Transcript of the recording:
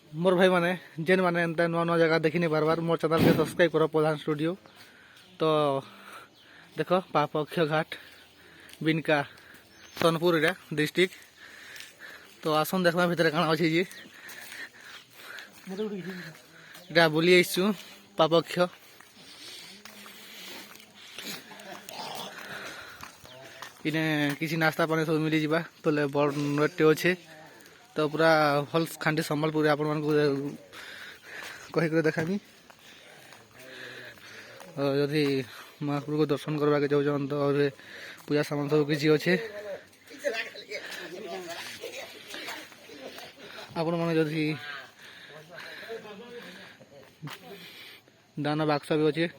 मोर भाई माने जेन माने एंता नुआ नुआ जगह देखी नहीं बार बार मोर चैनल के सब्सक्राइब करो प्रधान स्टूडियो। तो देखो पापक्ष घाट बिनका सोनपुर डिस्ट्रिक्ट। तो आसन देखना भितर काना अच्छे जी बुली आसु पापक्ष इने किसी नास्ता पानी सब मिली जावा तो बड़ नटे अच्छे। तो पूरा भल खांटी संबलपुर आपण मान कहीक देखामी। जदि महाप्रभु को दर्शन करवा के जाऊन तो पूजा सामान सब किसी अच्छे। आपण मैंने जदि दान बाक्स भी अच्छे।